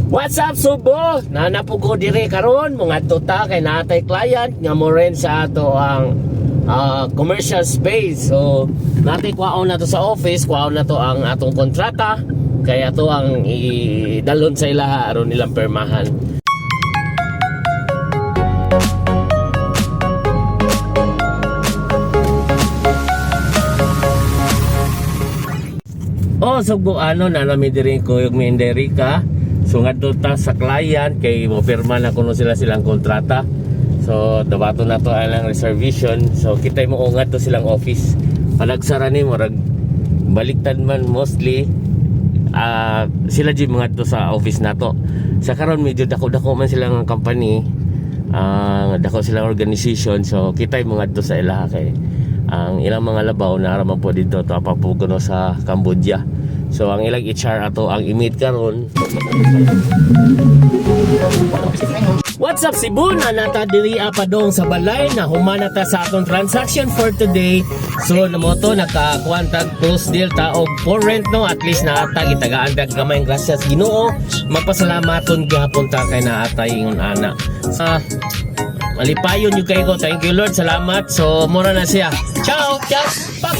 What's up, Subo? Nanapo ko dire karon mga tuta kay natay client nga mo rin sa ato ang commercial space. So natay kwaon na to sa office, kwaon na to ang atong kontrata, kaya to ang idalon sa ilaha aron nilang permahan. Oh, Subo, nanami diri ko yung Menderica. So ngadto ta sa client kay mo pirma na kuno silang kontrata. So dabato na to ang reservation. So kitay mo ngadto silang office. Panagsara ni murag baliktad man mostly sila jud mga to sa office nato. Sa karon medyo dako-dako man silang company. Dako silang organization. So kitay mo ngadto sa ilaha kay ang ilang mga labaw na araman po dito to apapugono sa Cambodia. So ang ilang HR ato ang i-meet karon. What's up, Cebu? Nata diri apadong sa balay na humana ta sa atong transaction for today. So namoto nakakuantag close deal ta og for rent no, at least naatag itagaan dag gamay gracias Ginoo. Magpasalamaton gyapon ta kay naatay ingon ana. Malipayon yung kayo. Thank you, Lord. Salamat. So, mura na siya. Ciao! Ciao! Pak!